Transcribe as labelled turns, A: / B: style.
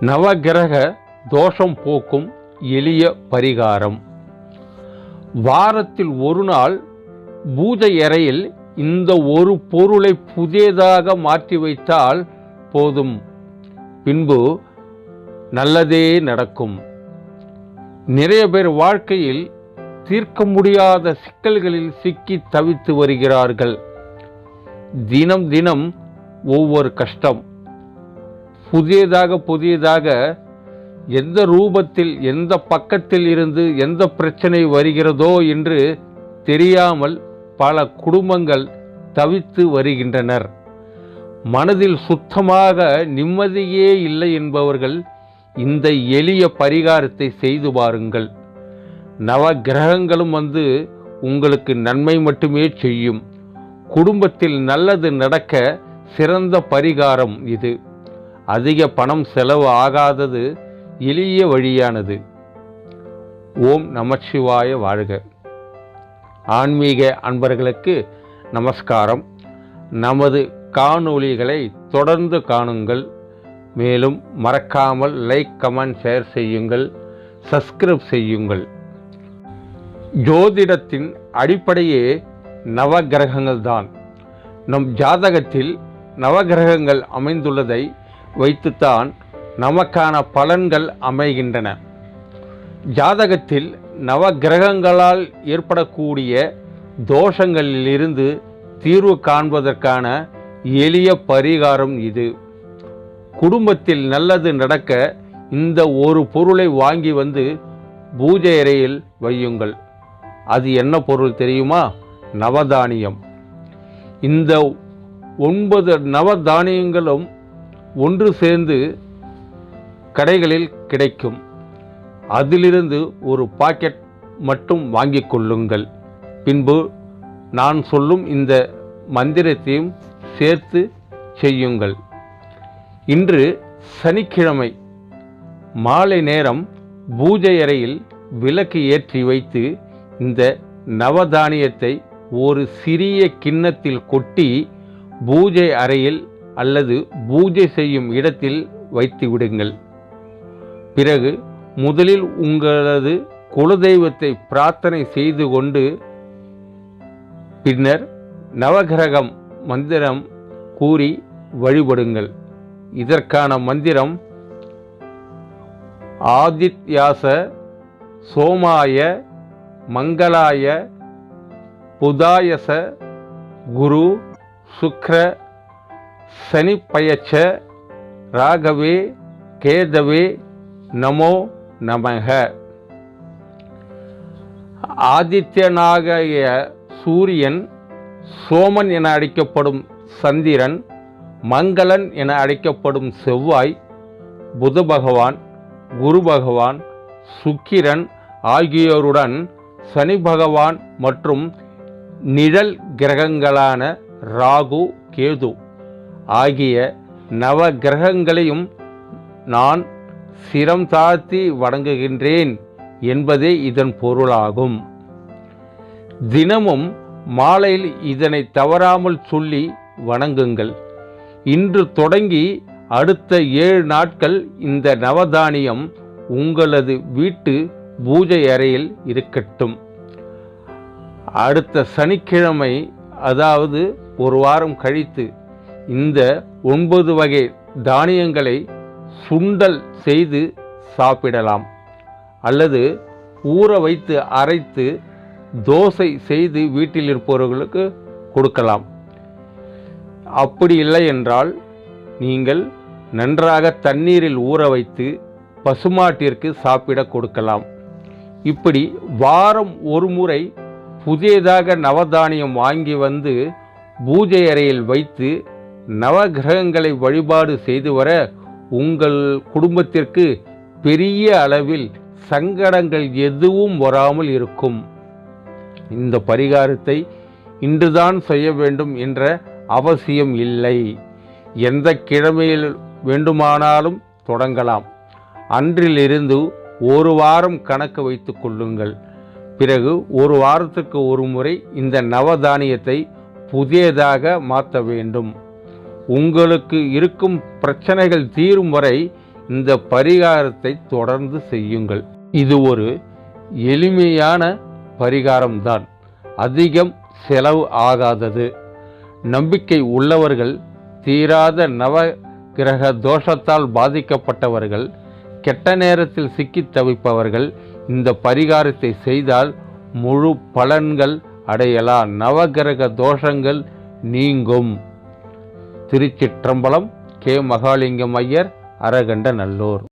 A: நவகிரக தோஷம் போக்கும் எளிய பரிகாரம். வாரத்தில் ஒரு நாள் பூஜை அறையில் இந்த ஒரு பொருளை புதியதாக மாற்றி வைத்தால் போதும். பின்பு நல்லதே நடக்கும். நிறைய பேர் வாழ்க்கையில் தீர்க்க முடியாத சிக்கல்களில் சிக்கி தவித்து வருகிறார்கள். தினம் தினம் ஒவ்வொரு கஷ்டம். புதியதாக எந்த ரூபத்தில் எந்த பக்கத்தில் இருந்து எந்த பிரச்சனை வருகிறதோ என்று தெரியாமல் பல குடும்பங்கள் தவித்து வருகின்றனர். மனதில் சுத்தமாக நிம்மதியே இல்லை என்பவர்கள் இந்த எளிய பரிகாரத்தை செய்து பாருங்கள். நவ கிரகங்களும் வந்து உங்களுக்கு நன்மை மட்டுமே செய்யும். குடும்பத்தில் நல்லது நடக்க சிறந்த பரிகாரம் இது. அதிக பணம் செலவு ஆகாதது, எளிய வழியானது. ஓம் நமச்சிவாய வாழ்க. ஆன்மீக அன்பர்களுக்கு நமஸ்காரம். நமது காணொளிகளை தொடர்ந்து காணுங்கள். மேலும் மறக்காமல் லைக், கமெண்ட், ஷேர் செய்யுங்கள். சப்ஸ்கிரைப் செய்யுங்கள். ஜோதிடத்தின் அடிப்படையே நவகிரகங்கள் தான். நம் ஜாதகத்தில் நவகிரகங்கள் அமைந்துள்ளதை வைத்துத்தான் நமக்கான பலன்கள் அமைகின்றன. ஜாதகத்தில் நவகிரகங்களால் ஏற்படக்கூடிய தோஷங்களிலிருந்து தீர்வு காண்பதற்கான எளிய பரிகாரம் இது. குடும்பத்தில் நல்லது நடக்க இந்த ஒரு பொருளை வாங்கி வந்து பூஜை அறையில் வையுங்கள். அது என்ன பொருள் தெரியுமா? நவதானியம். இந்த 9 நவதானியங்களும் ஒன்று சேர்ந்து கடைகளில் கிடைக்கும். அதிலிருந்து ஒரு பாக்கெட் மட்டும் வாங்கிக் கொள்ளுங்கள். பின்பு நான் சொல்லும் இந்த மந்திரத்தையும் சேர்த்து செய்யுங்கள். இன்று சனிக்கிழமை மாலை நேரம் பூஜை அறையில் விளக்கு ஏற்றி வைத்து இந்த நவதானியத்தை ஒரு சிறிய கிண்ணத்தில் கொட்டி பூஜை அறையில் அல்லது பூஜை செய்யும் இடத்தில் வைத்து விடுங்கள். பிறகு முதலில் உங்களது குலதெய்வத்தை பிரார்த்தனை செய்து கொண்டு பின்னர் நவகிரகம் மந்திரம் கூறி வழிபடுங்கள். இதற்கான மந்திரம் ஆதித்யாச சோமாய மங்களாய புதாயச குரு சுக்ர சனிப்பயச்ச ராகவே கேதவே நமோ நமக. ஆதித்யனாகிய சூரியன், சோமன் என அழைக்கப்படும் சந்திரன், மங்களன் என அழைக்கப்படும் செவ்வாய், புத பகவான், குரு பகவான், சுக்கிரன் ஆகியோருடன் சனி பகவான் மற்றும் நிழல் கிரகங்களான ராகு, கேது ஆகிய நவ கிரகங்களையும் நான் சிரம் தாழ்த்தி வணங்குகின்றேன் என்பதே இதன் பொருளாகும். தினமும் மாலையில் இதனை தவறாமல் சொல்லி வணங்குங்கள். இன்று தொடங்கி அடுத்த 7 நாட்கள் இந்த நவதானியம் உங்களது வீட்டு பூஜை அறையில் இருக்கட்டும். அடுத்த சனிக்கிழமை, அதாவது ஒரு வாரம் கழித்து, இந்த 9 வகை தானியங்களை சுண்டல் செய்து சாப்பிடலாம். அல்லது ஊற வைத்து அரைத்து தோசை செய்து வீட்டில் இருப்பவர்களுக்கு கொடுக்கலாம். அப்படி இல்லை என்றால் நீங்கள் நன்றாக தண்ணீரில் ஊற வைத்து பசுமாட்டிற்கு சாப்பிட கொடுக்கலாம். இப்படி வாரம் ஒரு முறை புதியதாக நவதானியம் வாங்கி வந்து பூஜை அறையில் வைத்து நவகிரகங்களை வழிபாடு செய்து வர உங்கள் குடும்பத்திற்கு பெரிய அளவில் சங்கடங்கள் எதுவும் வராமல் இருக்கும். இந்த பரிகாரத்தை இன்றுதான் செய்ய வேண்டும் என்ற அவசியம் இல்லை. எந்த கிழமையில் வேண்டுமானாலும் தொடங்கலாம். அன்றிலிருந்து ஒரு வாரம் கணக்கு வைத்து கொள்ளுங்கள். பிறகு ஒரு வாரத்துக்கு ஒரு முறை இந்த நவதானியத்தை புதியதாக மாற்ற வேண்டும். உங்களுக்கு இருக்கும் பிரச்சனைகள் தீரும் வரை இந்த பரிகாரத்தை தொடர்ந்து செய்யுங்கள். இது ஒரு எளிமையான பரிகாரம்தான், அதிகம் செலவு ஆகாதது. நம்பிக்கை உள்ளவர்கள், தீராத நவ கிரக தோஷத்தால் பாதிக்கப்பட்டவர்கள், கெட்ட நேரத்தில் சிக்கித் தவிப்பவர்கள் இந்த பரிகாரத்தை செய்தால் முழு பலன்கள் அடையலாம். நவகிரக தோஷங்கள் நீங்கும். திருச்சிற்றம்பலம். கே. மகாலிங்கம் ஐயர், அரகண்ட நல்லூர்.